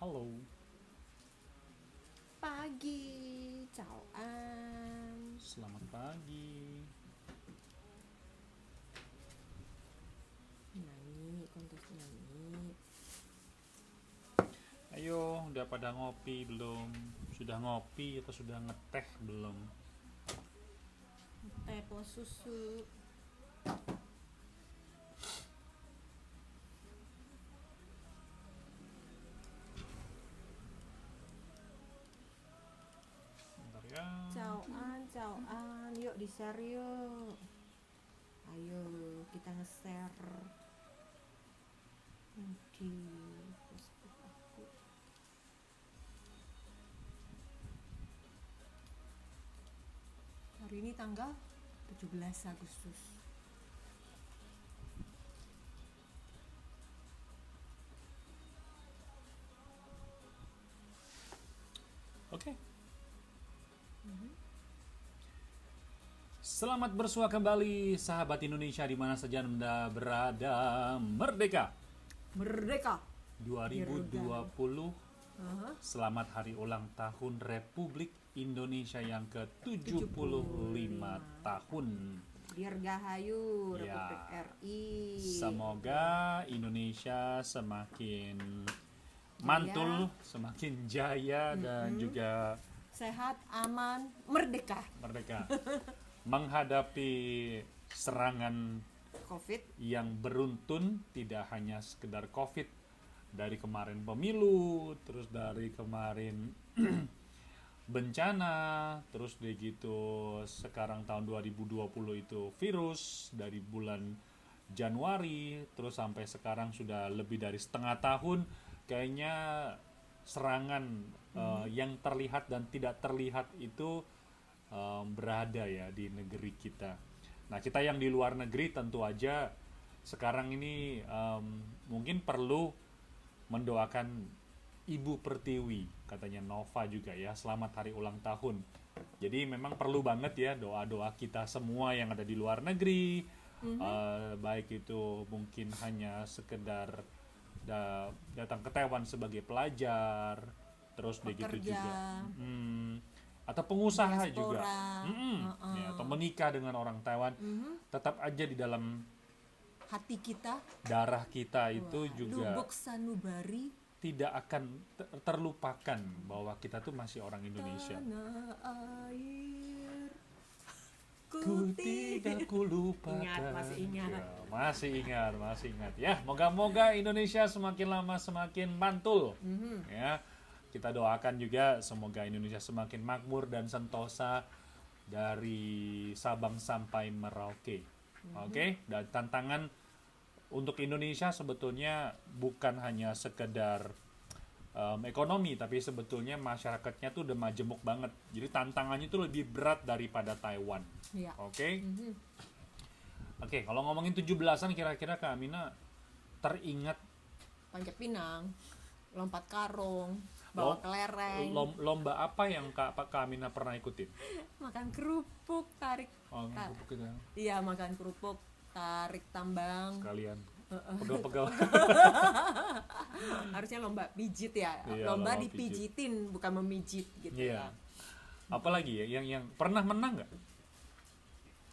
Halo. Pagi, ciao An. Selamat pagi. Nyanyi, kontes nyanyi. Ayo, udah pada ngopi belum? Sudah ngopi atau sudah ngeteh belum? Teh po susu. Bentar ya. Ciao An. Yuk di-share yuk. Ayo, kita nge-share di Facebook aku. Hari ini tanggal 17 Agustus. Oke. Selamat bersua kembali sahabat Indonesia di mana saja Anda berada. Merdeka Merdeka. 2020. Selamat hari ulang tahun Republik Indonesia yang ke-75 tahun. Dirgahayu Ya. Republik RI. Semoga Indonesia semakin mantul, semakin jaya dan juga Sehat, aman, merdeka. merdeka menghadapi serangan COVID. yang beruntun, tidak hanya sekedar COVID, dari kemarin pemilu, terus dari kemarin bencana, terus begitu sekarang tahun 2020 itu virus dari bulan Januari, terus sampai sekarang sudah lebih dari setengah tahun, kayaknya serangan yang terlihat dan tidak terlihat itu berada ya di negeri kita. Nah, kita yang di luar negeri tentu aja sekarang ini mungkin perlu mendoakan Ibu Pertiwi, katanya Nova juga ya, selamat hari ulang tahun. Jadi memang perlu banget ya doa-doa kita semua yang ada di luar negeri, baik itu mungkin hanya sekedar datang ke Taiwan sebagai pelajar, terus begitu Pekerja. juga, atau pengusaha juga, Diaspora. ya, atau menikah dengan orang Taiwan, tetap aja di dalam Hati kita, darah kita itu juga lubuk sanubari, tidak akan terlupakan bahwa kita tuh masih orang Indonesia. tanah air. Ku tidak ku lupakan. Ingat, masih ingat. Ya, masih ingat. Ya, moga-moga Indonesia semakin lama semakin mantul. Ya, kita doakan juga semoga Indonesia semakin makmur dan sentosa dari Sabang sampai Merauke. Oke, dan tantangan untuk Indonesia sebetulnya bukan hanya sekedar ekonomi, tapi sebetulnya masyarakatnya tuh udah majemuk banget. Jadi tantangannya tuh lebih berat daripada Taiwan. Ya. Oke. Oke, kalau ngomongin 17-an kira-kira Kak Amina teringat Panjat pinang, lompat karung, bawa kelereng, lomba apa yang Kak Amina pernah ikutin? makan kerupuk, tarik. Oh, gitu ya. Iya, makan kerupuk, tarik tambang. Sekalian pegel-pegel. Harusnya lomba pijit ya. Iya, lomba lomba dipijitin, bukan memijit gitu Iya. ya. Apalagi ya yang pernah menang nggak?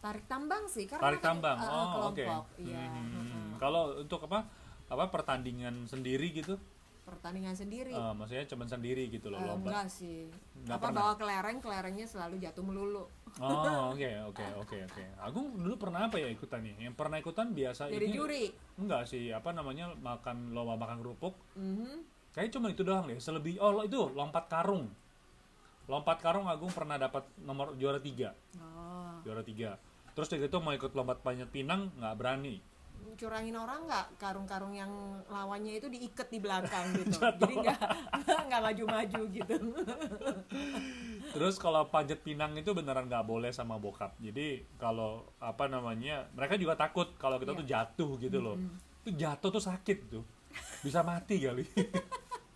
Tarik tambang sih, karena Tarik kan, tambang. Oh, oke. kelompok. Iya. Kalau untuk apa pertandingan sendiri gitu? Pertandingan sendiri. Maksudnya cuma sendiri gitu loh lomba. Enggak sih. Nggak pernah. Bawa kelerengnya selalu jatuh melulu. Oh, oke. Agung dulu pernah apa ya ikutannya? Yang pernah ikutan biasa Dari ini. juri. Enggak sih, apa namanya lomba makan kerupuk. Kayaknya cuma itu doang deh. Itu lompat karung. Lompat karung Agung pernah dapat nomor juara 3. Oh. Juara 3. Terus dari itu mau ikut lompat panjat pinang nggak berani. Curangin orang nggak, karung-karung yang lawannya itu diikat di belakang gitu. Jadi nggak maju-maju gitu. Terus kalau panjat pinang itu beneran nggak boleh sama bokap. Jadi kalau apa namanya, mereka juga takut kalau kita tuh jatuh gitu loh. Itu jatuh tuh sakit tuh, bisa mati kali.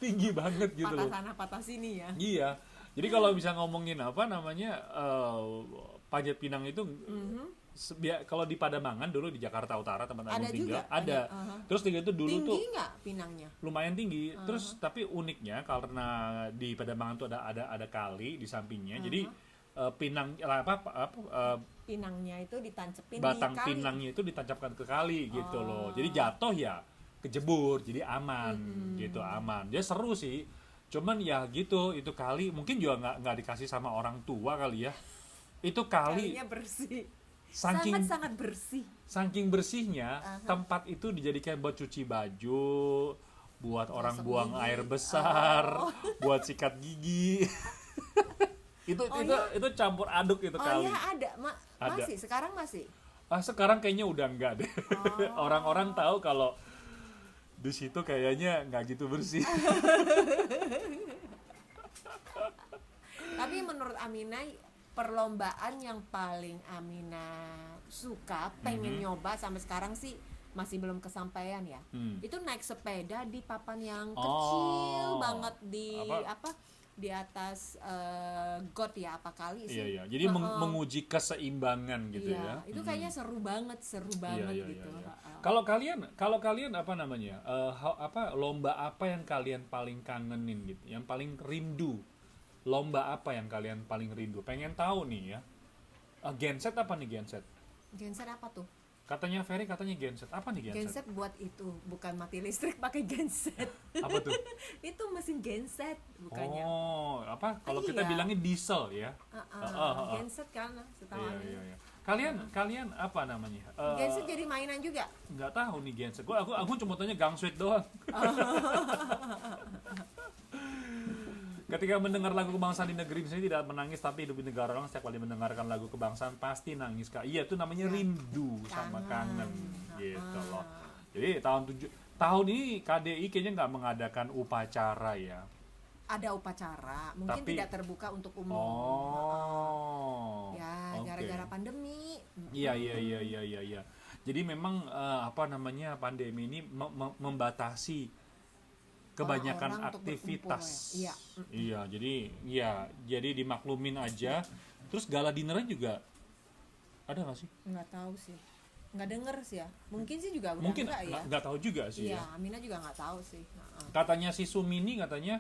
Tinggi banget gitu Patah loh. sana patah sini ya. Iya. Jadi kalau bisa ngomongin apa namanya panjat pinang itu kalau di Pademangan dulu di Jakarta Utara tempat Ada Agung tinggal juga? ada. Terus tiga itu dulu Tinggi tuh nggak Pinangnya? lumayan tinggi. Terus tapi uniknya karena di Pademangan tuh ada kali di sampingnya. Jadi pinang Pinangnya itu ditancepin batang di kali. pinangnya itu ditancapkan ke kali gitu loh. Jadi jatuh ya kejebur, jadi aman gitu, aman. Dia seru sih. Cuman ya gitu, itu kali mungkin juga nggak dikasih sama orang tua kali ya. Itu kali Kalinya bersih. saking Sangat bersih. saking bersihnya tempat itu dijadikan buat cuci baju, buat orang Gosok buang gigi. air besar, buat sikat gigi. itu campur aduk itu Oh kali. iya ada, Ada. masih sekarang masih. Sekarang kayaknya udah enggak deh. Orang-orang tahu kalau di situ kayaknya nggak gitu bersih. Tapi menurut Amina perlombaan yang paling Amina suka, pengen nyoba sampai sekarang sih masih belum kesampaian ya. Itu naik sepeda di papan yang kecil banget di di atas got ya, apa kali sih? Iya. Jadi menguji keseimbangan gitu ya. Itu kayaknya seru banget Iya. gitu. Kalau kalian apa namanya? Lomba apa yang kalian paling kangenin gitu? Yang paling rindu? Lomba apa yang kalian paling rindu? Pengen tahu nih ya. Genset apa nih genset? Genset apa tuh? Katanya Ferry katanya genset. Apa nih genset? Genset buat itu, bukan mati listrik pakai genset. Apa tuh? Itu mesin genset bukannya. Oh, apa? Kalau kita Iya. bilangnya diesel ya. Genset kan setahu aku. Iya. Kalian apa namanya? Genset jadi mainan juga. Nggak tahu nih genset. Aku cuma tanya gangswit doang. Ketika mendengar lagu kebangsaan di negeri sendiri tidak menangis tapi hidup di negara orang, setiap kali mendengarkan lagu kebangsaan pasti nangis Kak. Iya itu namanya rindu sama kangen gitu loh. Jadi tahun ini KDI kayaknya nggak mengadakan upacara ya. Ada upacara, mungkin Tapi- tidak terbuka untuk umum. Oh. Ya, oke. gara-gara pandemi. Iya. Jadi memang pandemi ini membatasi kebanyakan Orang-orang untuk aktivitas. berkumpul ya. Iya, jadi dimaklumin aja. Terus gala dinnernya juga ada nggak sih? Nggak tahu sih. Nggak denger sih ya. Mungkin sih juga udah Mungkin enggak ya. nggak tahu juga sih Iya, ya. Amina juga nggak tahu sih. Katanya si Sumini katanya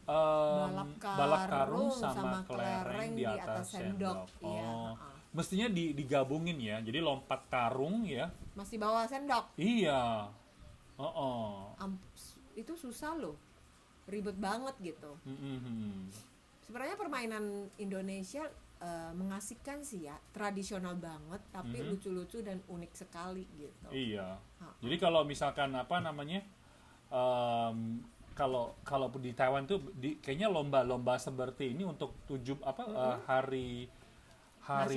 balap karung sama kelereng di atas sendok. Iya, Mestinya digabungin ya. Jadi lompat karung ya. masih bawa sendok. Iya. Itu susah loh. Ribet banget gitu. Sebenarnya permainan Indonesia mengasihkan sih ya, tradisional banget tapi lucu-lucu dan unik sekali gitu. Iya. Jadi kalau misalkan kalau di Taiwan tuh kayaknya lomba-lomba seperti ini untuk hari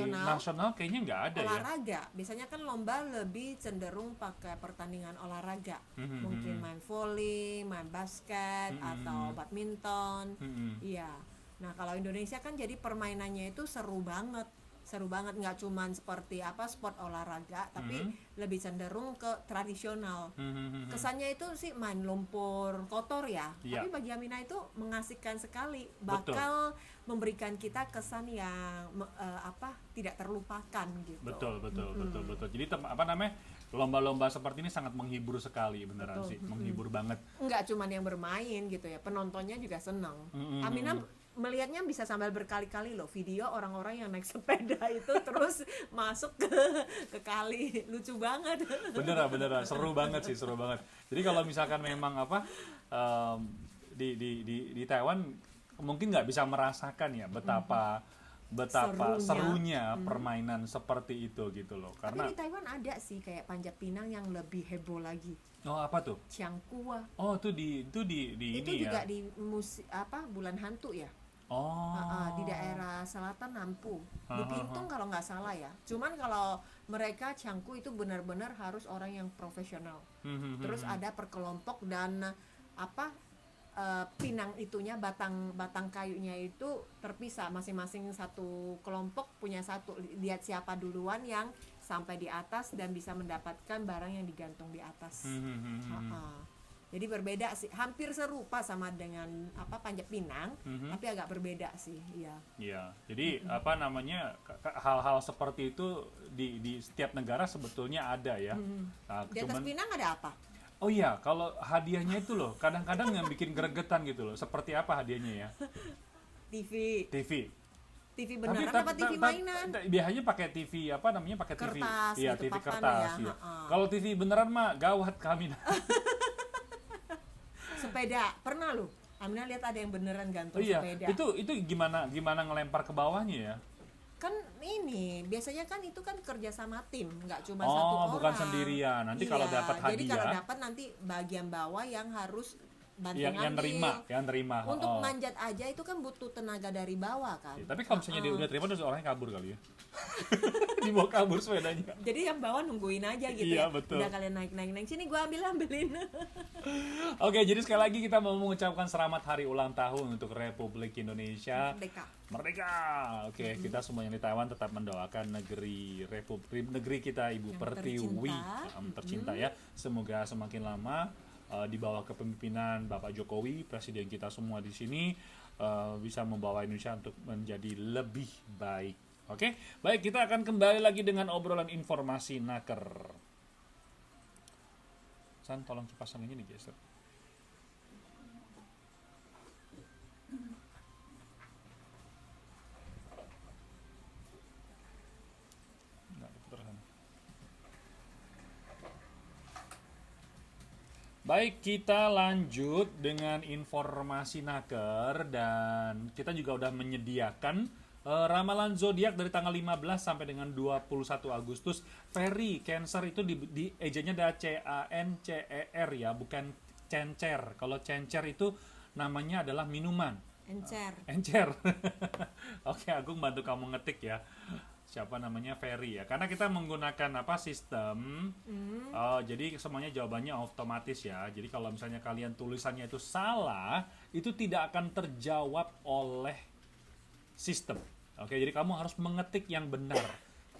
nasional kayaknya nggak ada ya. Olahraga, biasanya kan lomba lebih cenderung pakai pertandingan olahraga. Mungkin main volley, main basket atau badminton. Iya. Nah, kalau Indonesia kan jadi permainannya itu seru banget, nggak cuman seperti sport olahraga, tapi lebih cenderung ke tradisional. Kesannya itu sih main lumpur kotor ya, Iya. tapi bagi Amina itu mengasihkan sekali, bakal memberikan kita kesan yang tidak terlupakan gitu. Betul. Jadi lomba-lomba seperti ini sangat menghibur sekali beneran Betul. sih, menghibur banget. Nggak cuman yang bermain gitu ya, penontonnya juga senang. Amina melihatnya bisa sambil berkali-kali loh video orang-orang yang naik sepeda itu terus masuk ke kali, lucu banget. Beneran seru banget. Jadi kalau misalkan memang di Taiwan mungkin nggak bisa merasakan ya betapa serunya permainan seperti itu gitu loh. Karena Tapi di Taiwan ada sih kayak panjat pinang yang lebih heboh lagi. apa tuh? Ciangkua. Oh, itu di Itu ini juga ya. di bulan hantu ya. Oh. Di daerah selatan Nampu, di Pintung kalau nggak salah ya. Cuman kalau mereka cangku itu benar-benar harus orang yang profesional. Terus ada per kelompok dan pinang itunya, batang kayunya itu terpisah, masing-masing satu kelompok punya satu. Lihat siapa duluan yang sampai di atas dan bisa mendapatkan barang yang digantung di atas. Jadi berbeda sih, hampir serupa sama dengan Panjat Pinang, tapi agak berbeda sih, iya. Iya, jadi apa namanya hal-hal seperti itu di setiap negara sebetulnya ada ya. Nah, Di atas Pinang ada apa? oh iya, kalau hadiahnya itu loh, kadang-kadang yang bikin gregetan gitu loh. Seperti apa hadiahnya ya? TV. TV. TV beneran apa TV mainan? Biasanya pakai TV apa namanya? Pakai TV. Kertas, Iya, gitu, TV papan kertas. ya, Iya. Kalau TV beneran mah gawat kami. Sepeda, pernah lu? Amina lihat ada yang beneran gantung Oh iya, sepeda. itu gimana ngelempar ke bawahnya ya? Kan ini biasanya kan itu kan kerja sama tim, nggak cuma Oh, satu orang. bukan sendirian. Nanti kalau dapat Jadi kalau hadiah, dapat nanti bagian bawah yang harus bantu yang ngambil. terima. Untuk Oh. manjat aja itu kan butuh tenaga dari bawah kan. Ya, tapi kalau misalnya dia udah terima terus orangnya kabur kali ya. Dibawa kabur sepedanya. Jadi yang bawah nungguin aja gitu Iya, ya. betul. Udah kalian naik sini gua ambilin. Oke, jadi sekali lagi kita mau mengucapkan selamat hari ulang tahun untuk Republik Indonesia. Merdeka. Oke, kita semua yang di Taiwan tetap mendoakan negeri kita Ibu Yang Pertiwi tercinta. tercinta ya. Semoga semakin lama di bawah kepemimpinan Bapak Jokowi, presiden kita semua di sini bisa membawa Indonesia untuk menjadi lebih baik. Oke, baik, kita akan kembali lagi dengan obrolan informasi naker. San, tolong pasang ini digeser. Nggak diputar sana. Baik, kita lanjut dengan informasi naker dan kita juga udah menyediakan ramalan zodiak dari tanggal 15 sampai dengan 21 Agustus. Feri Cancer itu di ejanya ada CANCER ya, bukan cencer. Kalau cencer itu namanya adalah minuman. Encer. Oke, Agung bantu kamu ngetik ya. Siapa namanya Ferry ya, karena kita menggunakan sistem jadi semuanya jawabannya otomatis ya. Jadi kalau misalnya kalian tulisannya itu salah, itu tidak akan terjawab oleh sistem. Oke, jadi kamu harus mengetik yang benar.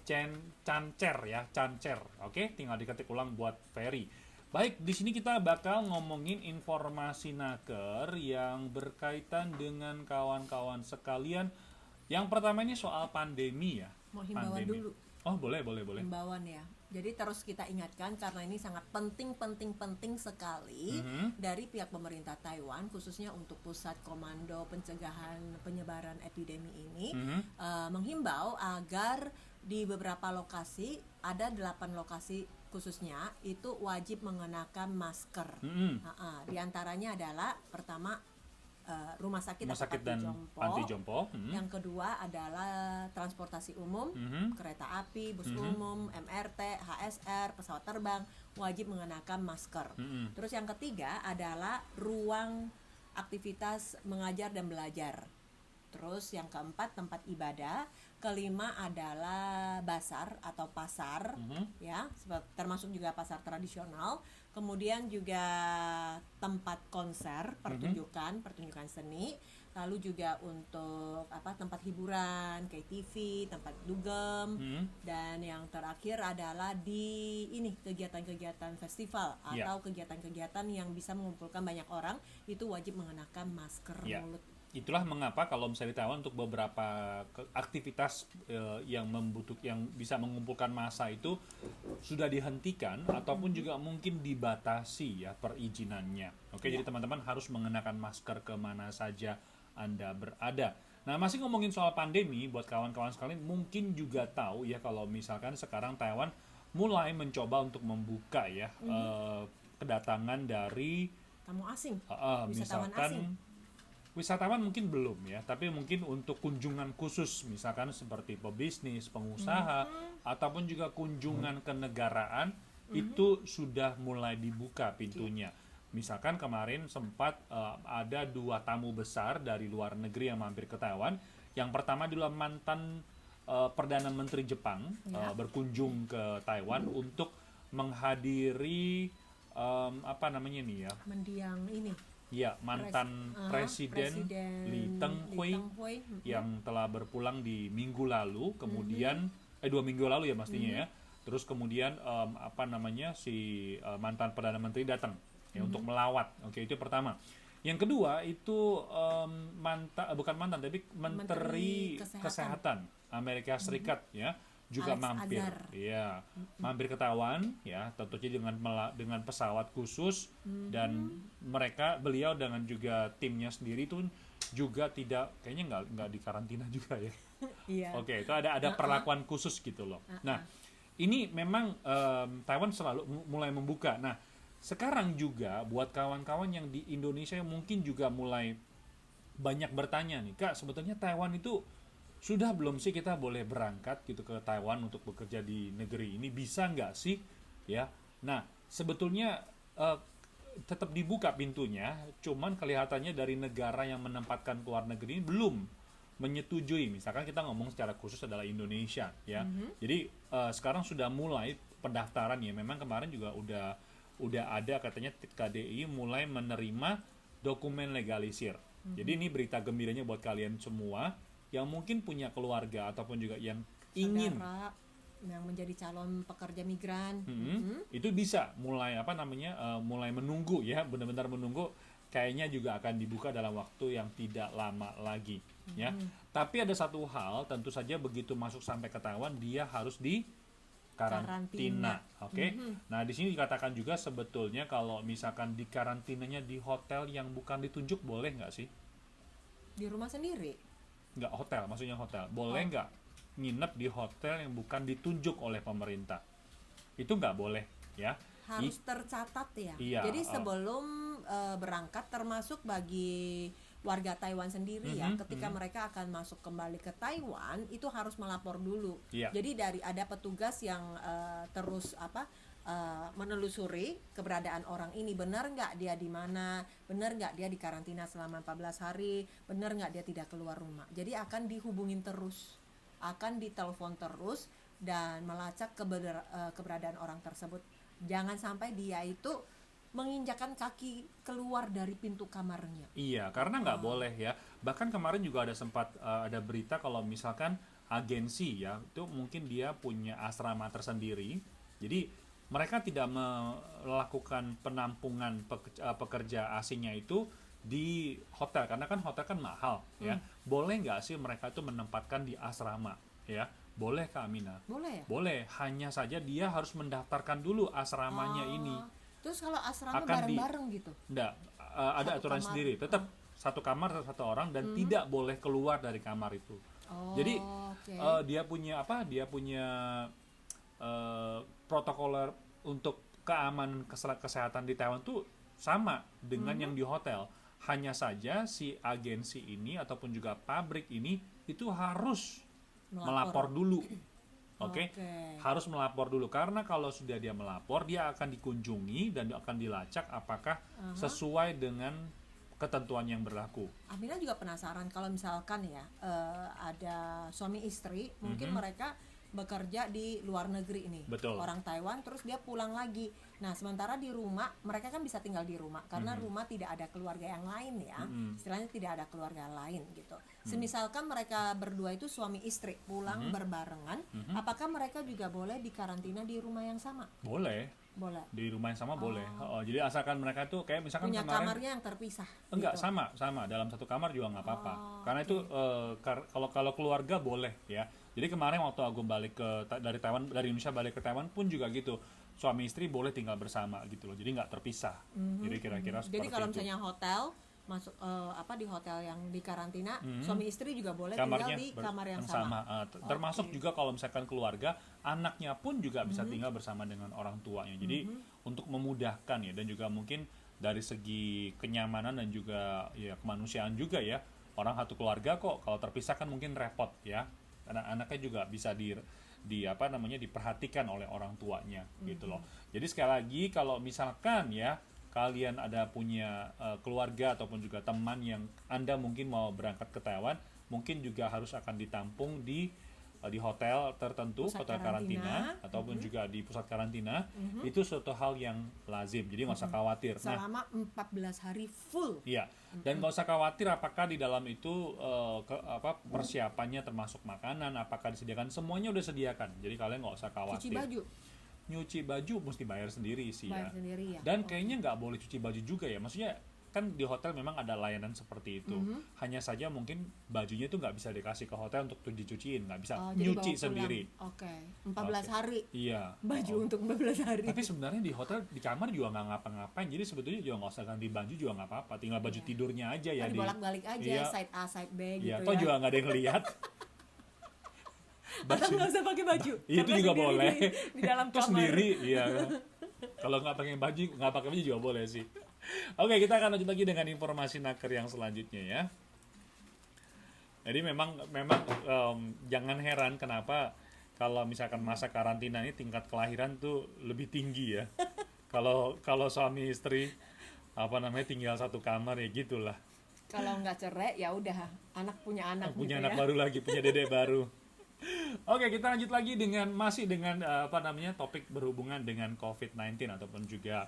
Cancer ya, cancer. Oke, tinggal diketik ulang buat Ferry. Baik, di sini kita bakal ngomongin informasi naker yang berkaitan dengan kawan-kawan sekalian. Yang pertama ini soal pandemi ya. Mau himbauan dulu. Oh, boleh. Himbauan ya. Jadi terus kita ingatkan karena ini sangat penting sekali dari pihak pemerintah Taiwan, khususnya untuk pusat komando pencegahan penyebaran epidemi ini, menghimbau agar di beberapa lokasi, ada 8 lokasi khususnya, itu wajib mengenakan masker. Di antaranya adalah pertama rumah sakit dan panti jompo. Yang kedua adalah transportasi umum, kereta api, bus umum, MRT, HSR, pesawat terbang, wajib mengenakan masker. Terus yang ketiga adalah ruang aktivitas mengajar dan belajar. Terus yang keempat tempat ibadah, kelima adalah bazar atau pasar, ya, termasuk juga pasar tradisional. Kemudian juga tempat konser, pertunjukan seni, lalu juga untuk tempat hiburan, kayak TV, tempat dugem, dan yang terakhir adalah di kegiatan-kegiatan festival atau kegiatan-kegiatan yang bisa mengumpulkan banyak orang, itu wajib mengenakan masker mulut. Itulah mengapa kalau misalnya di Taiwan untuk beberapa aktivitas yang bisa mengumpulkan massa itu sudah dihentikan ataupun juga mungkin dibatasi ya perizinannya. Oke, jadi teman-teman harus mengenakan masker kemana saja Anda berada. Nah, masih ngomongin soal pandemi, buat kawan-kawan sekalian mungkin juga tahu ya kalau misalkan sekarang Taiwan mulai mencoba untuk membuka ya kedatangan dari tamu asing, wisatawan asing. Wisatawan mungkin belum ya, tapi mungkin untuk kunjungan khusus misalkan seperti pebisnis, pengusaha, ataupun juga kunjungan kenegaraan itu sudah mulai dibuka pintunya. Misalkan kemarin sempat ada 2 tamu besar dari luar negeri yang mampir ke Taiwan. Yang pertama adalah mantan Perdana Menteri Jepang berkunjung ke Taiwan untuk menghadiri mendiang ini. Ya, mantan Presiden Lee Teng-hui yang telah berpulang di minggu lalu, kemudian 2 minggu lalu ya pastinya ya. Terus kemudian si mantan Perdana Menteri datang ya, untuk melawat. Oke, itu pertama. Yang kedua itu bukan mantan tapi Menteri Kesehatan Amerika Serikat ya, juga Alex mampir. Azar. Ya, mampir ke Taiwan ya, tentunya dengan pesawat khusus, dan beliau dengan juga timnya sendiri itu juga tidak, kayaknya nggak dikarantina juga ya. Iya. Oke, itu ada perlakuan khusus gitu loh. Nah, ini memang Taiwan selalu mulai membuka. Nah, sekarang juga buat kawan-kawan yang di Indonesia yang mungkin juga mulai banyak bertanya nih, Kak, sebetulnya Taiwan itu sudah belum sih kita boleh berangkat gitu ke Taiwan untuk bekerja di negeri ini, bisa nggak sih ya? Nah, sebetulnya tetap dibuka pintunya, cuman kelihatannya dari negara yang menempatkan keluar negeri ini belum menyetujui. Misalkan kita ngomong secara khusus adalah Indonesia ya. Jadi sekarang sudah mulai pendaftaran ya. Memang kemarin juga udah ada katanya KDI mulai menerima dokumen legalisir. Jadi ini berita gembiranya buat kalian semua yang mungkin punya keluarga ataupun juga yang ingin Saudara yang menjadi calon pekerja migran, itu bisa mulai mulai menunggu ya, benar-benar menunggu. Kayaknya juga akan dibuka dalam waktu yang tidak lama lagi ya. Tapi ada satu hal, tentu saja begitu masuk sampai ke Taiwan dia harus di karantina. Oke. Nah, di sini dikatakan juga sebetulnya kalau misalkan di karantinanya di hotel yang bukan ditunjuk, boleh nggak sih? di rumah sendiri. Nggak hotel, maksudnya hotel. Boleh nggak nginep di hotel yang bukan ditunjuk oleh pemerintah? Itu nggak boleh ya. Harus tercatat ya. Iya, Jadi sebelum berangkat, termasuk bagi warga Taiwan sendiri ya, ketika mereka akan masuk kembali ke Taiwan itu harus melapor dulu. Iya. Jadi ada petugas yang terus menelusuri keberadaan orang ini, benar nggak dia di mana, benar nggak dia di karantina selama 14 hari, benar nggak dia tidak keluar rumah. Jadi akan dihubungin terus, akan ditelepon terus dan melacak keberadaan orang tersebut. Jangan sampai dia itu menginjakan kaki keluar dari pintu kamarnya. Iya, karena nggak boleh ya. Bahkan kemarin juga ada sempat ada berita kalau misalkan agensi ya, itu mungkin dia punya asrama tersendiri. Jadi mereka tidak melakukan penampungan pekerja asingnya itu di hotel, karena kan hotel kan mahal ya. Boleh nggak sih mereka itu menempatkan di asrama ya? Boleh, Kak Amina? Boleh ya? Boleh, hanya saja dia harus mendaftarkan dulu asramanya ini. Terus kalau asrama Akan bareng-bareng gitu? Enggak, ada Satu aturan kamar. sendiri. Tetap satu kamar satu orang dan tidak boleh keluar dari kamar itu. Jadi oke. dia punya protokoler untuk keamanan kesehatan di Taiwan tuh sama dengan yang di hotel. Hanya saja si agensi ini ataupun juga pabrik ini itu harus melapor dulu. Oke. Harus melapor dulu, karena kalau sudah dia melapor, dia akan dikunjungi dan akan dilacak apakah sesuai dengan ketentuan yang berlaku. Amina juga penasaran kalau misalkan ya ada suami istri, mungkin mereka bekerja di luar negeri ini, Betul. orang Taiwan, terus dia pulang lagi. Nah, sementara di rumah mereka kan bisa tinggal di rumah karena rumah tidak ada keluarga yang lain ya, istilahnya tidak ada keluarga lain gitu. Semisalkan mereka berdua itu suami istri pulang berbarengan, apakah mereka juga boleh dikarantina di rumah yang sama? Boleh. Boleh. Di rumah yang sama boleh. Jadi asalkan mereka tuh kayak misalkan Punya kemarin kamarnya yang terpisah. enggak gitu. sama dalam satu kamar juga nggak apa-apa. Karena itu kalau keluarga boleh ya. Jadi kemarin waktu aku balik dari Indonesia balik ke Taiwan pun juga gitu. Suami istri boleh tinggal bersama gitu loh. Jadi nggak terpisah. Jadi kira-kira seperti Jadi kalau itu. misalnya hotel masuk di hotel yang di karantina, suami istri juga boleh Kamarnya tinggal di kamar yang sama. Termasuk juga kalau misalkan keluarga, anaknya pun juga bisa tinggal bersama dengan orang tuanya. Jadi untuk memudahkan ya, dan juga mungkin dari segi kenyamanan dan juga ya kemanusiaan juga ya, orang satu keluarga kok kalau terpisah kan mungkin repot ya. Anak-anaknya juga bisa diperhatikan oleh orang tuanya gitu loh. Jadi sekali lagi kalau misalkan ya kalian ada punya keluarga ataupun juga teman yang Anda mungkin mau berangkat ke Taiwan, mungkin juga harus akan ditampung di hotel tertentu, Pusat hotel karantina ataupun juga di pusat karantina. Itu suatu hal yang lazim, jadi nggak usah khawatir. Selama 14 hari full. Iya, dan nggak usah khawatir apakah di dalam itu persiapannya termasuk makanan, apakah disediakan, semuanya udah sediakan. Jadi kalian nggak usah khawatir. Cuci baju. nyuci baju mesti bayar sendiri sih Bayar ya. sendiri ya. Dan Oke. kayaknya nggak boleh cuci baju juga ya. Maksudnya kan di hotel memang ada layanan seperti itu. Hanya saja mungkin bajunya itu nggak bisa dikasih ke hotel untuk dicuciin, nggak bisa Oh, jadi nyuci bawa pulang. sendiri. Oke. 14 Oke. hari Iya. baju Oh. untuk 14 hari. Tapi sebenarnya di hotel di kamar juga nggak ngapa-ngapain. Jadi sebetulnya juga nggak usah ganti baju juga nggak apa-apa. Tinggal baju Iya. tidurnya aja ya Kan dibolak-balik aja, Iya. side A, side B Iya, gitu toh ya. juga nggak ada yang lihat. Atau nggak usah pakai baju. Iya, itu Karena juga sendiri boleh. Di dalam Terus kamar. sendiri, iya. Kalau nggak pakai baju juga boleh sih. Oke, kita akan lanjut lagi dengan informasi naker yang selanjutnya ya. Jadi memang jangan heran kenapa kalau misalkan masa karantina ini tingkat kelahiran tuh lebih tinggi ya. Kalau suami istri tinggal satu kamar ya gitulah. Kalau nggak cerai ya udah punya anak Punya gitu anak ya. baru lagi, punya dedek baru. Oke, kita lanjut lagi masih dengan topik berhubungan dengan COVID-19 ataupun juga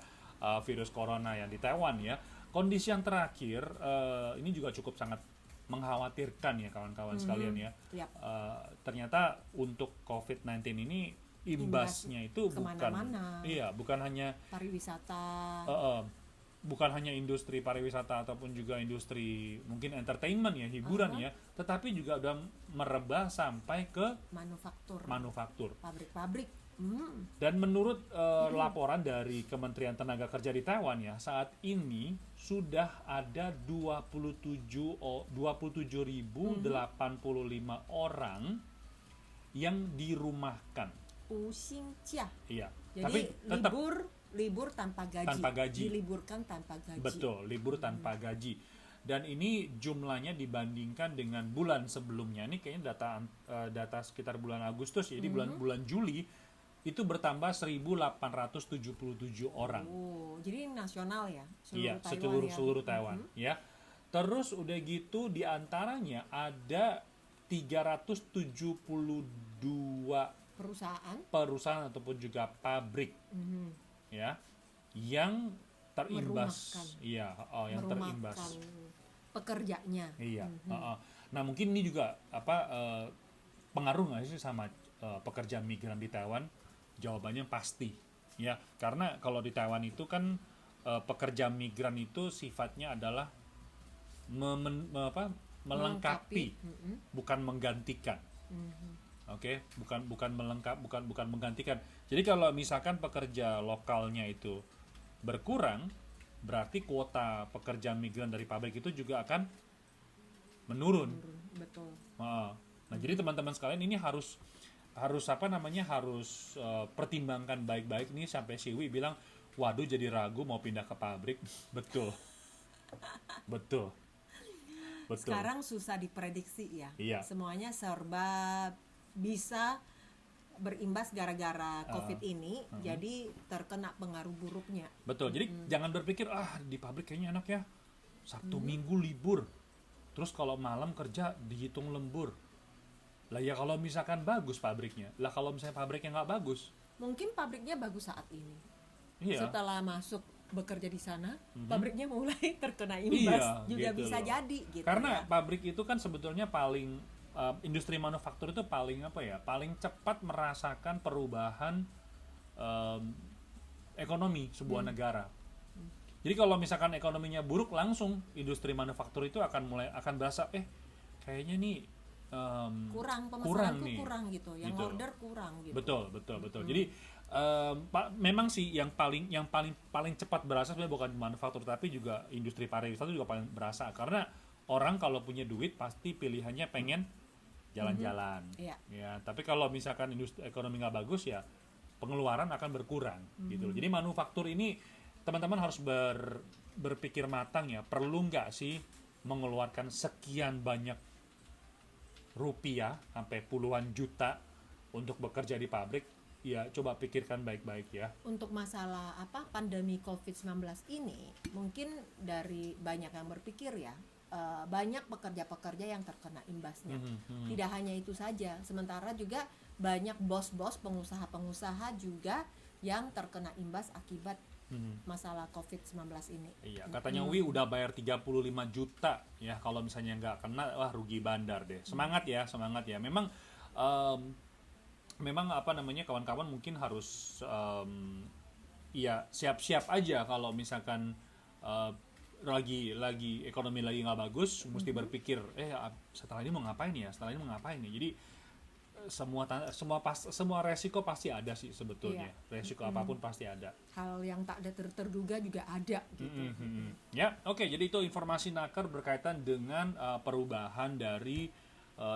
virus corona yang di Taiwan ya. Kondisi yang terakhir ini juga cukup sangat mengkhawatirkan ya kawan-kawan sekalian ya. Yap. Ternyata untuk COVID-19 ini imbasnya itu kemana-mana. bukan hanya Pariwisata. bukan hanya industri pariwisata ataupun juga industri mungkin entertainment ya, hiburan ya, tetapi juga udah merebah sampai ke manufaktur. Pabrik-pabrik. Dan menurut laporan dari Kementerian Tenaga Kerja di Taiwan ya, saat ini sudah ada 27.085 orang yang dirumahkan. Uxingjia. Iya. Jadi Tapi tetap libur tanpa gaji. Tanpa gaji. Diliburkan tanpa gaji. betul, libur tanpa gaji. Dan ini jumlahnya dibandingkan dengan bulan sebelumnya. Ini kayaknya data sekitar bulan Agustus ya. Jadi bulan Juli itu bertambah 1.877 orang. Oh, jadi nasional ya? Iya, Taiwan seluruh Taiwan ya. Terus udah gitu di antaranya ada 372 perusahaan ataupun juga pabrik ya yang terimbas. Yang terimbas. Pekerjanya. Iya. Nah, mungkin ini juga pengaruh nggak sih sama pekerja migran di Taiwan? Jawabannya pasti ya, karena kalau di Taiwan itu kan pekerja migran itu sifatnya adalah melengkapi, bukan menggantikan. Oke, bukan menggantikan. Jadi kalau misalkan pekerja lokalnya itu berkurang, berarti kuota pekerja migran dari pabrik itu juga akan menurun. Betul. Nah, jadi teman-teman sekalian ini harus pertimbangkan baik-baik nih, sampai Siwi bilang, waduh jadi ragu mau pindah ke pabrik. Betul. Sekarang susah diprediksi ya. Iya. Semuanya serba bisa berimbas gara-gara COVID ini, jadi terkena pengaruh buruknya. Betul. Jadi jangan berpikir di pabrik kayaknya enak ya. Sabtu Minggu libur. Terus kalau malam kerja dihitung lembur. Lah ya kalau misalkan bagus pabriknya. Lah kalau misalnya pabriknya nggak bagus. Mungkin pabriknya bagus saat ini. Iya. Setelah masuk bekerja di sana, pabriknya mulai terkena imbas. Juga gitu bisa loh. jadi gitu. Karena ya. pabrik itu kan sebetulnya paling industri manufaktur itu paling paling cepat merasakan perubahan ekonomi sebuah negara. Jadi kalau misalkan ekonominya buruk, langsung industri manufaktur itu akan berasa kayaknya nih kurang nih. kurang gitu, yang Gitu. order kurang gitu. Betul. Jadi memang sih yang paling cepat berasa sebenarnya bukan manufaktur, tapi juga industri pariwisata juga paling berasa, karena orang kalau punya duit pasti pilihannya pengen jalan-jalan. Iya. Ya, tapi kalau misalkan industri ekonomi nggak bagus ya pengeluaran akan berkurang gitu loh. Jadi manufaktur ini teman-teman harus berpikir matang ya, perlu nggak sih mengeluarkan sekian banyak rupiah sampai puluhan juta untuk bekerja di pabrik? Ya coba pikirkan baik-baik ya. Untuk masalah pandemi COVID-19 ini, mungkin dari banyak yang berpikir ya, banyak pekerja-pekerja yang terkena imbasnya. Tidak hanya itu saja, sementara juga banyak bos-bos, pengusaha-pengusaha juga yang terkena imbas akibat masalah COVID-19 ini. Iya, katanya Wi udah bayar 35 juta ya, kalau misalnya nggak kena, wah rugi bandar deh. Semangat ya. Memang memang apa namanya, kawan-kawan mungkin harus ya siap-siap aja kalau misalkan eh, lagi ekonomi lagi nggak bagus, mesti berpikir setelah ini mau ngapain ya, setelah ini mau ngapain ya. Jadi semua resiko pasti ada sih sebetulnya. Resiko apapun pasti ada. Hal yang tak ada terduga juga ada gitu. Ya, oke. Jadi itu informasi nakar berkaitan dengan perubahan dari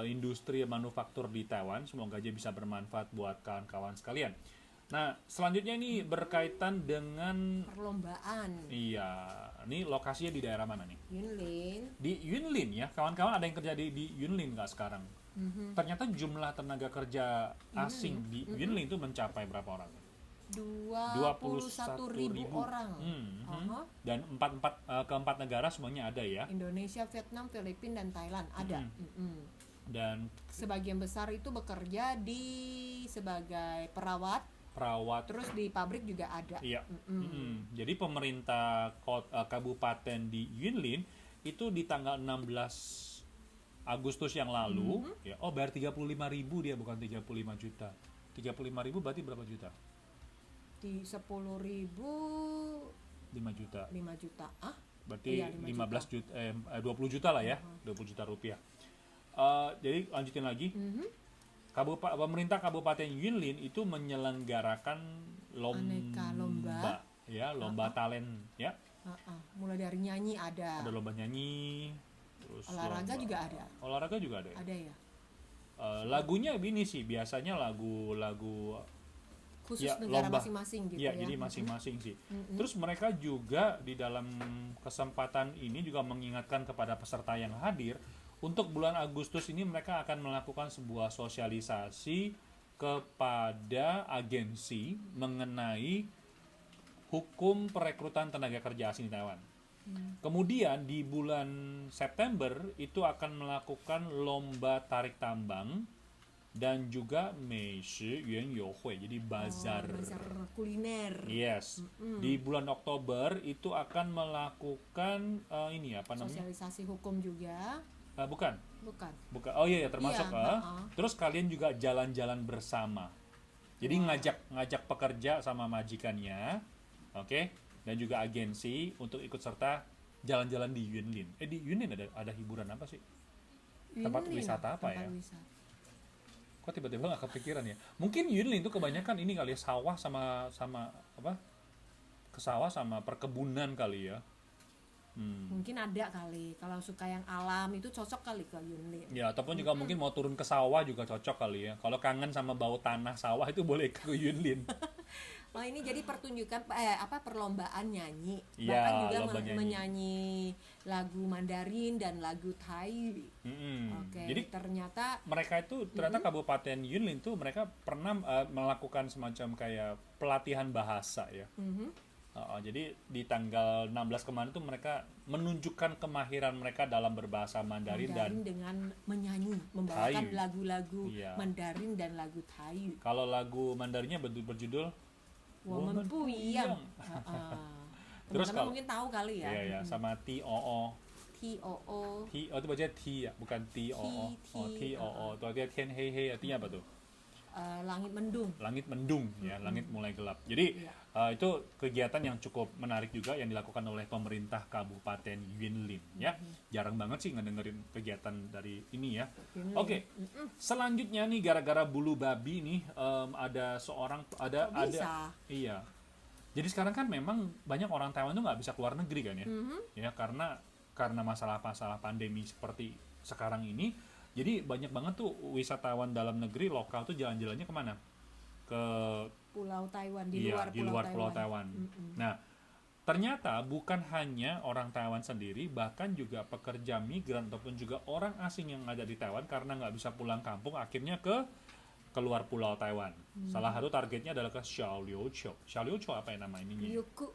industri manufaktur di Taiwan. Semoga aja bisa bermanfaat buat kawan-kawan sekalian. Nah, selanjutnya ini berkaitan dengan Perlombaan iya, ini lokasinya di daerah mana nih? Yunlin. Di Yunlin ya, kawan-kawan ada yang kerja di Yunlin nggak sekarang? Ternyata jumlah tenaga kerja asing di Yunlin itu mencapai berapa orang? 21.000 orang. Dan keempat negara semuanya ada ya. Indonesia, Vietnam, Filipina dan Thailand ada. Dan Sebagian besar itu bekerja sebagai perawat, terus di pabrik juga ada. iya. Jadi pemerintah kabupaten di Yunlin itu di tanggal 16 Agustus yang lalu ya, bayar 35.000 dia, bukan 35 juta. 35.000 berarti berapa juta? Di 10.000 5 juta. 5 juta. Berarti Iya, 15 juta 20 juta lah ya. 20 juta rupiah. Jadi lanjutin lagi. Pemerintah Kabupaten Yunlin itu menyelenggarakan Aneka lomba. Ya, lomba talent ya. Mulai dari nyanyi ada. Ada lomba nyanyi, terus Olahraga juga ada. Olahraga juga ada ya. Ada ya. Lagunya ini sih biasanya lagu-lagu Khusus ya, negara lomba. masing-masing gitu Ya, ya. jadi masing-masing sih. Terus mereka juga di dalam kesempatan ini juga mengingatkan kepada peserta yang hadir, untuk bulan Agustus ini mereka akan melakukan sebuah sosialisasi kepada agensi mengenai hukum perekrutan tenaga kerja asing di Taiwan. Kemudian di bulan September itu akan melakukan lomba tarik tambang dan juga Meishi Yuan You Hui, jadi bazar. Bazar kuliner. Yes. Di bulan Oktober itu akan melakukan ini apa namanya? Sosialisasi hukum juga. Bukan. Bukan. Oh iya, termasuk. Iya, Terus kalian juga jalan-jalan bersama. Jadi ngajak pekerja sama majikannya, oke, dan juga agensi untuk ikut serta jalan-jalan di Yunlin. Di Yunlin ada hiburan apa sih? Tempat wisata apa ya? Kok tiba-tiba nggak kepikiran ya? Mungkin Yunlin itu kebanyakan ini kali ya, sawah sama apa? Kesawah sama perkebunan kali ya. Mungkin ada kali. Kalau suka yang alam itu cocok kali ke Yunlin. Ya, ataupun juga mungkin mau turun ke sawah juga cocok kali ya. Kalau kangen sama bau tanah sawah itu boleh ke Yunlin. Oh, ini jadi pertunjukan perlombaan nyanyi. Ya, Bahkan juga lomba nyanyi. menyanyi lagu Mandarin dan lagu Thai. Oke. Jadi ternyata Kabupaten Yunlin tuh mereka pernah melakukan semacam kayak pelatihan bahasa ya. Jadi di tanggal 16 kemarin tuh mereka menunjukkan kemahiran mereka dalam berbahasa Mandarin dan dengan menyanyi, membawakan Thai. lagu-lagu Iya. Mandarin dan lagu Thai. Kalau lagu Mandarinnya berjudul Woman Puyang. Terus Teman-teman mungkin tahu kali ya. Iya, sama TOO. TOO. Itu bacanya T ya, bukan TOO. TOO. Itu artinya Tian Hei Hei, artinya apa tuh? Langit mendung. Langit mendung ya, langit mulai gelap. Jadi itu kegiatan yang cukup menarik juga yang dilakukan oleh pemerintah Kabupaten Yunlin ya. Jarang banget sih ngedengerin kegiatan dari ini ya. Oke. Selanjutnya nih, gara-gara bulu babi nih, ada iya. Jadi sekarang kan memang banyak orang Taiwan tuh nggak bisa keluar negeri kan ya. Ya karena masalah-masalah pandemi seperti sekarang ini. Jadi banyak banget tuh wisatawan dalam negeri lokal tuh jalan-jalannya kemana? Ke Pulau Taiwan, di luar Pulau Taiwan. Nah, ternyata bukan hanya orang Taiwan sendiri, bahkan juga pekerja migran ataupun juga orang asing yang ada di Taiwan karena nggak bisa pulang kampung, akhirnya ke keluar Pulau Taiwan. Salah satu targetnya adalah ke Xiaoliuqiu. Xiaoliuqiu apa ya nama ininya? Ryukyu.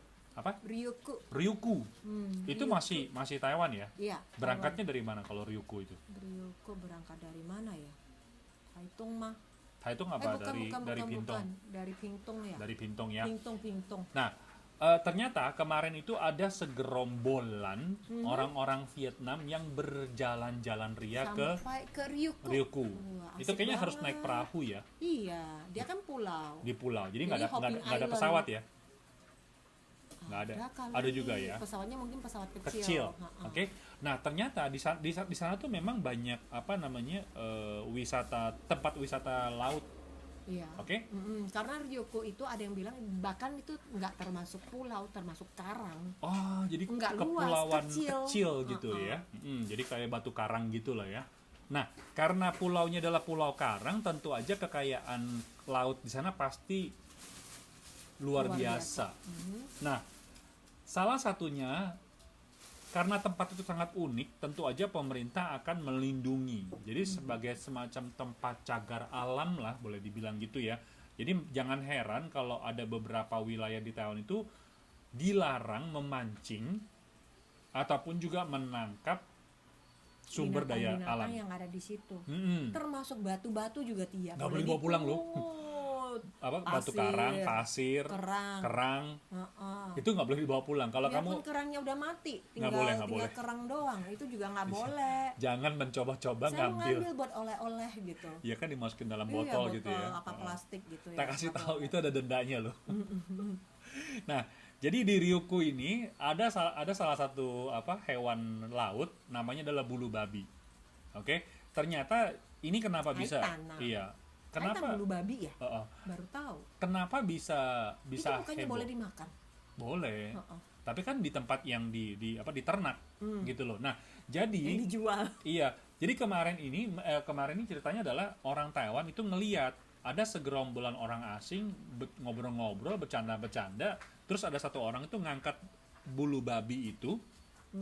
Itu masih Taiwan ya? Iya. Berangkatnya dari mana kalau Ryukyu itu? Ryukyu berangkat dari mana ya? Taitung mah. Taitung apa? Dari Pingtung. Dari Pingtung ya. Dari Pingtung ya. Pingtung. Nah, ternyata kemarin itu ada segerombolan orang-orang Vietnam yang berjalan-jalan ria Sampai ke Ryukyu. Ryukyu. Wah, Itu asik kayaknya harus banget. naik perahu ya, Iya, dia kan pulau. di pulau. Jadi nggak Jadi ada hopping nggak ada island. pesawat ya. Nggak ada. kali. Ada juga ya. Pesawatnya mungkin pesawat kecil. Kecil. Ha-ha. Oke. Nah, ternyata di sana tuh memang banyak apa namanya tempat wisata laut. Iya. Oke. Karena Ryukyu itu ada yang bilang bahkan itu nggak termasuk pulau, termasuk karang. Oh, jadi Nggak luas, kepulauan kecil. kecil gitu ya. Jadi kayak batu karang gitu lah ya. Nah, karena pulaunya adalah pulau karang, tentu aja kekayaan laut di sana pasti luar biasa. Nah, salah satunya karena tempat itu sangat unik, tentu aja pemerintah akan melindungi. Jadi sebagai semacam tempat cagar alam lah, boleh dibilang gitu ya. Jadi jangan heran kalau ada beberapa wilayah di Taiwan itu dilarang memancing ataupun juga menangkap sumber daya Binatang-binatang alam. yang ada di situ. Mm-mm. Termasuk batu-batu juga tidak Nggak boleh dibawa pulang loh. Apa batu Pasir, karang, pasir, kerang, itu nggak boleh dibawa pulang. Kalau kamu Biarpun kerangnya udah mati, Nggak tinggal boleh. tinggal kerang doang, itu juga nggak boleh. jangan mencoba-coba Saya mau ngambil. ngambil buat oleh-oleh gitu. Ya kan dimasukin dalam Iya, botol gitu ya. apa plastik gitu ya. Kita kasih nggak tahu boleh. itu ada dendanya loh. Nah, jadi di Ryukyu ini ada salah satu hewan laut namanya adalah bulu babi. Oke, ternyata ini kenapa bisa? Aitana. Iya. Kenapa Kenapa? bulu babi ya? Heeh. Baru tahu. Kenapa bisa Itu bukannya heboh? boleh dimakan? Boleh. Heeh. Tapi kan di tempat yang diternak gitu loh. Nah, jadi Yang dijual. iya. Jadi kemarin ini ceritanya adalah orang Taiwan itu ngeliat ada segerombolan orang asing ngobrol-ngobrol, bercanda-bercanda, terus ada satu orang itu ngangkat bulu babi itu.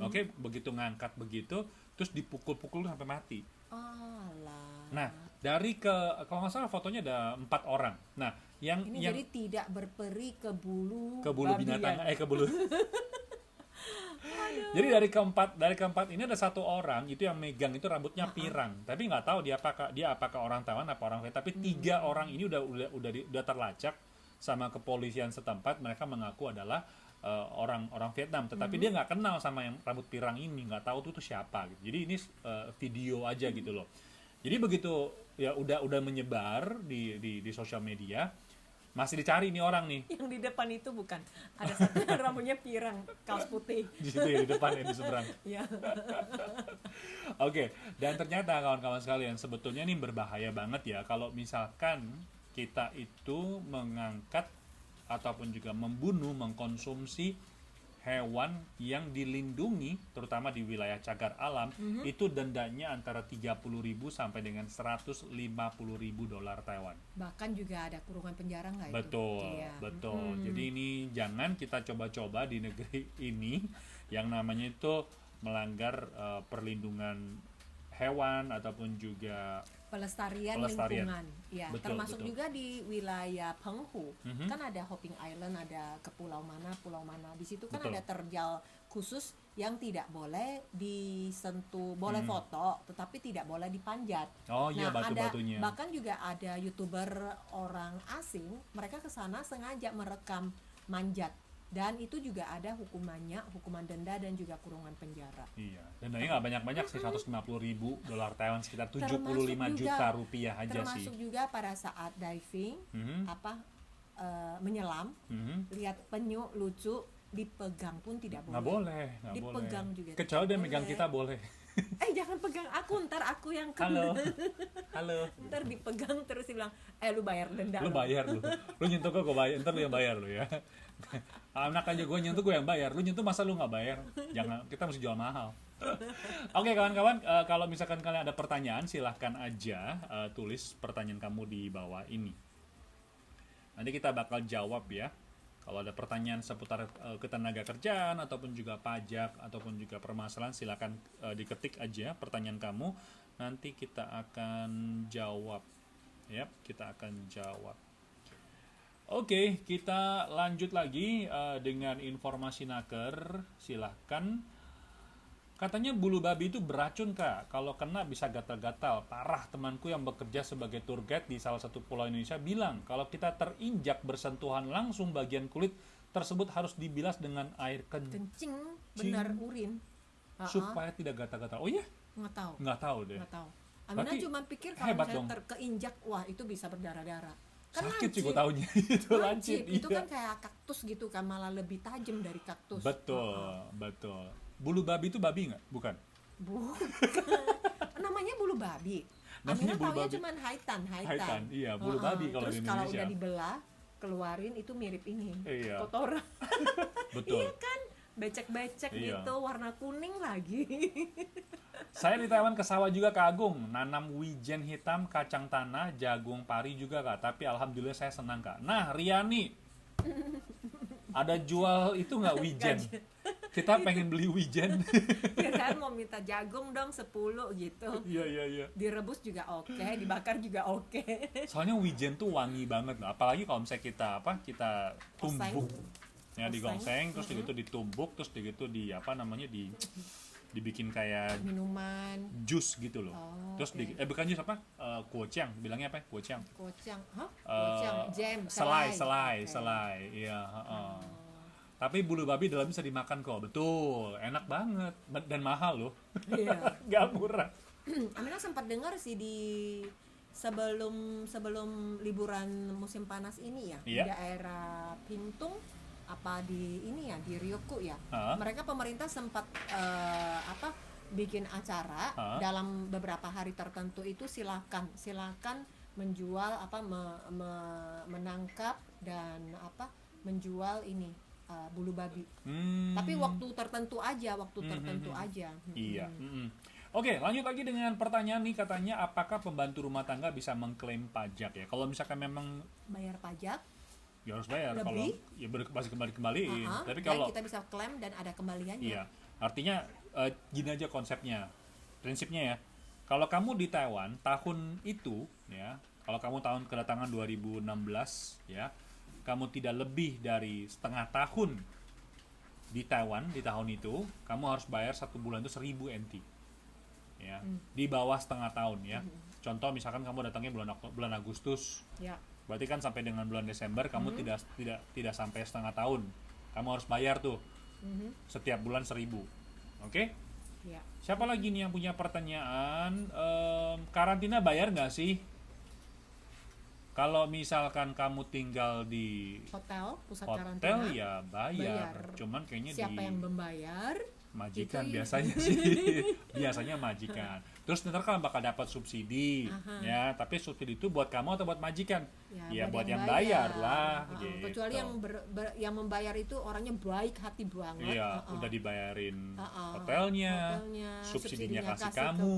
Oke, begitu ngangkat begitu, terus dipukul-pukul sampai mati. Alah. Nah, kalau nggak salah fotonya ada 4 orang. Nah, yang Jadi tidak berperi ke bulu babi binatang, ya? ke bulu. Jadi dari keempat ini ada satu orang itu yang megang itu rambutnya pirang, tapi nggak tahu dia apakah orang Taiwan apa orang Vietnam. Tapi 3 orang ini udah terlacak sama kepolisian setempat. Mereka mengaku adalah orang Vietnam, tetapi dia nggak kenal sama yang rambut pirang ini, nggak tahu itu siapa gitu. Jadi ini video aja gitu loh. Jadi begitu ya udah menyebar di sosial media, masih dicari nih orang nih. Yang di depan itu bukan. Ada satu yang rambutnya pirang, kaos putih. Di situ ya, di depan ya, di seberang. Ya. Oke, dan ternyata kawan-kawan sekalian, sebetulnya ini berbahaya banget ya kalau misalkan kita itu mengangkat ataupun juga membunuh, mengkonsumsi hewan yang dilindungi, terutama di wilayah cagar alam. Itu dendanya antara 30.000 sampai dengan 150.000 dolar Taiwan. Bahkan juga ada kurungan penjara nggak itu? Betul, Iya. betul. Jadi ini jangan kita coba-coba di negeri ini yang namanya itu melanggar perlindungan hewan ataupun juga Pelestarian lingkungan. Ya, Betul, termasuk betul. juga di wilayah Penghu. Kan ada hopping island, ada ke pulau mana. Di situ kan Betul. ada terjal khusus yang tidak boleh disentuh, boleh foto, tetapi tidak boleh dipanjat. Oh iya, Nah, batu-batunya. bahkan juga ada YouTuber orang asing, mereka ke sana sengaja merekam manjat. Dan itu juga ada hukuman denda dan juga kurungan penjara. Iya, dendanya nggak banyak-banyak sih, 150.000 dolar Taiwan, sekitar 75 Termasuk juta rupiah aja sih. Termasuk juga pada saat diving, menyelam, lihat penyu lucu, dipegang pun tidak boleh. Nggak boleh, nggak boleh. Dipegang juga Kecuali tidak dia megang boleh. kita boleh. Jangan pegang aku, ntar aku yang Halo, halo. Ntar dipegang terus dibilang, lu bayar denda. Lu bayar lu. Lu nyentuh gue bayar, ntar lu yang bayar lu ya. Anak aja gue nyentuh, gue yang bayar. Lu nyentuh masa lu nggak bayar? Jangan, kita mesti jual mahal. Oke kawan-kawan, kalau misalkan kalian ada pertanyaan, silahkan aja tulis pertanyaan kamu di bawah ini. Nanti kita bakal jawab ya. Kalau ada pertanyaan seputar ketenaga kerjaan ataupun juga pajak ataupun juga permasalahan, silakan diketik aja pertanyaan kamu. Nanti kita akan jawab. Ya, kita akan jawab. Oke, kita lanjut lagi dengan informasi naker. Silahkan. Katanya bulu babi itu beracun, Kak. Kalau kena bisa gatal-gatal. Parah, temanku yang bekerja sebagai tour guide di salah satu pulau Indonesia bilang, kalau kita terinjak bersentuhan langsung bagian kulit, tersebut harus dibilas dengan air kencing, benar urin. supaya tidak gatal-gatal. Oh iya? Nggak tahu. Nggak tahu deh. Nggak tahu. Amina Berarti cuma pikir kalau hebat misalnya dong. keinjak, wah itu bisa berdarah-darah. Kan Sakit sih lancip. gue taunya itu lancip. Itu Iya. kan kayak kaktus gitu kan, malah lebih tajam dari kaktus. Betul, betul. Bulu babi itu babi nggak? Bukan. Bukan. Namanya bulu babi. Namanya Amina bulu taunya babi. cuma haitan. Haitan, iya, bulu babi kalau Terus di kalau Indonesia. udah dibelah, keluarin itu mirip ini. Iya. Kotoran. Betul. Iya kan? Becek-becek Iya. gitu, warna kuning lagi. Saya di Taiwan ke sawah juga Kak Agung, nanam wijen hitam, kacang tanah, jagung pari juga Kak. Tapi alhamdulillah saya senang Kak. Nah, Riani, ada jual itu nggak wijen? Kita pengen beli wijen. Kirain mau minta jagung dong 10 gitu. Iya, iya, iya. Direbus juga oke, dibakar juga oke. Soalnya wijen tuh wangi banget loh. Apalagi kalau misalnya kita tumbuk. Ya digongseng, terus gitu ditumbuk, terus gitu dibikin kayak Minuman, jus gitu loh. Oh, Terus oke. bukan jus apa? Kuochiang, bilangnya apa? Kuochiang. kocang, kocang, jam, Selai. Oke. Iya, heeh. Tapi bulu babi dalam bisa dimakan kok. Betul, enak banget dan mahal loh. Iya. Nggak murah. Amina sempat dengar sih di sebelum liburan musim panas ini ya, Iya. di daerah Pintung apa di ini ya, di Ryukyu ya. Hah? Mereka pemerintah sempat bikin acara dalam beberapa hari tertentu itu silakan menjual menangkap dan menjual ini bulu babi. Tapi waktu tertentu aja. Iya. Oke, lanjut lagi dengan pertanyaan nih, katanya apakah pembantu rumah tangga bisa mengklaim pajak ya? Kalau misalkan memang Bayar pajak, ya harus bayar, Lebih? kalau ya masih kembaliin. Tapi dan kalau kita bisa klaim dan ada kembaliannya. iya, artinya gini aja konsepnya, prinsipnya ya. Kalau kamu di Taiwan tahun itu ya, kalau kamu tahun kedatangan 2016 ya, kamu tidak lebih dari setengah tahun di Taiwan di tahun itu, kamu harus bayar 1 bulan itu 1000 NT. Ya, di bawah setengah tahun ya. Contoh misalkan kamu datangnya bulan Agustus, Ya. berarti kan sampai dengan bulan Desember kamu tidak sampai setengah tahun. Kamu harus bayar tuh setiap bulan 1000. Oke? Ya. Siapa lagi nih yang punya pertanyaan? Karantina bayar nggak sih? Kalau misalkan kamu tinggal di Hotel, pusat hotel karantina. ya bayar. Bayar. Cuman kayaknya Siapa yang membayar? majikan Itu biasanya sih. Biasanya majikan. Terus ntar kan bakal dapat subsidi ya, tapi subsidi itu buat kamu atau buat majikan? Ya buat yang bayar lah gitu. Kecuali yang membayar itu orangnya baik hati banget. Iya, udah dibayarin hotelnya, subsidinya kasih kasih ke kamu.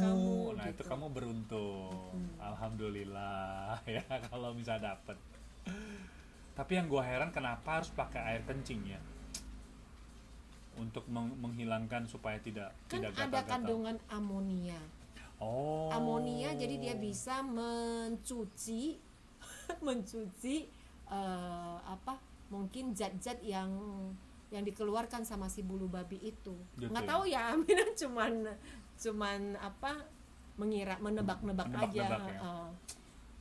Nah, gitu. itu kamu beruntung. Alhamdulillah ya kalau bisa dapet. Tapi yang gua heran kenapa harus pakai air kencing ya? Untuk menghilangkan supaya tidak Kan ada gatal-gatal. kandungan amonia. Oh. Amonia jadi dia bisa mencuci mungkin zat-zat yang dikeluarkan sama si bulu babi itu. Gitu Nggak ya? tahu ya, Amina cuman menebak-nebak aja. Menebak-nebak ya.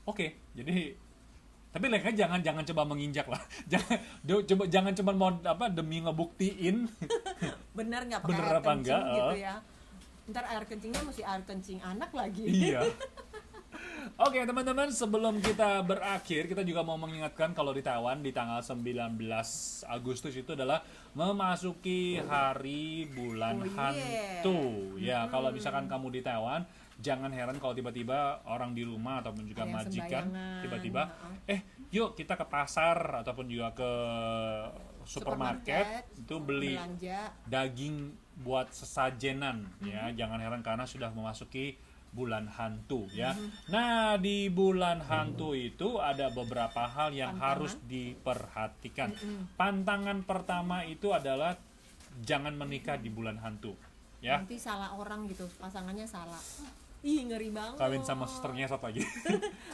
Oke, jadi tapi mereka jangan coba menginjak lah. Jangan coba mau demi ngebuktiin Bener nggak pakai Bener air apa kencing enggak, gitu ya. Ntar air kencingnya mesti air kencing anak lagi. Iya. Oke teman-teman, sebelum kita berakhir, kita juga mau mengingatkan kalau di Taiwan di tanggal 19 Agustus itu adalah memasuki hari bulan hantu. Ya, kalau misalkan kamu di Taiwan, jangan heran kalau tiba-tiba orang di rumah ataupun juga Ada yang majikan sembayangan, tiba-tiba yuk kita ke pasar ataupun juga ke supermarket itu beli belanja. daging buat sesajenan ya. Jangan heran karena sudah memasuki bulan hantu ya. Nah, di bulan hantu itu ada beberapa hal yang harus diperhatikan. Pantangan pertama itu adalah jangan menikah di bulan hantu ya. Nanti salah orang gitu, pasangannya salah. Ih, ngeri banget. Kawin sama susternya satu lagi.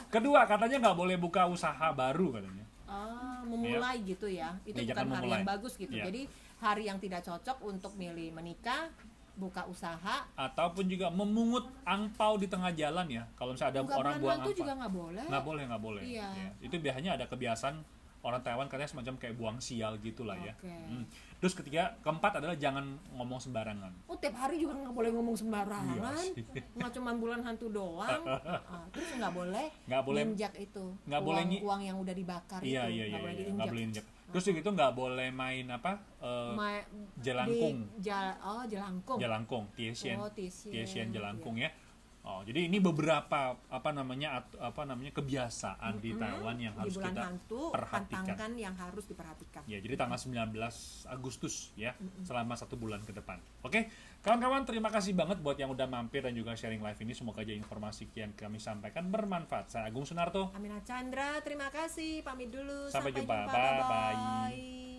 Kedua, katanya nggak boleh buka usaha baru katanya. Memulai gitu ya. Itu Ya, bukan jangan hari memulai. yang bagus gitu. Ya. Jadi hari yang tidak cocok untuk milih menikah, buka usaha. Ataupun juga memungut angpau di tengah jalan ya. Kalau misalnya ada Buka orang bulan buang hantu angpau. juga nggak boleh. Nggak boleh. Iya. Ya. Itu biasanya ada kebiasaan orang Taiwan katanya semacam kayak buang sial gitulah ya. Oke. Terus keempat adalah jangan ngomong sembarangan. Oh, tiap hari juga nggak boleh ngomong sembarangan, Iya sih. nggak cuma bulan hantu doang. Terus nggak boleh injak itu, nggak boleh uang yang udah dibakar iya, itu, iya, nggak iya, boleh iya, diinjak. nggak boleh injak. Terus gitu nggak boleh main jelangkung. Jelangkung. Jelangkung, tiesian. Oh, tiesian. Tiesian jelangkung ya. Oh, jadi ini beberapa kebiasaan di Taiwan yang harus di bulan kita hantu, perhatikan. pantangkan yang harus diperhatikan. Ya, jadi tanggal 19 Agustus ya, selama 1 bulan ke depan. Oke, kawan-kawan terima kasih banget buat yang udah mampir dan juga sharing live ini. Semoga aja informasi yang kami sampaikan bermanfaat. Saya Agung Sunarto. Amina Chandra, terima kasih. Pamit dulu. Sampai jumpa. Bye-bye. Bye-bye.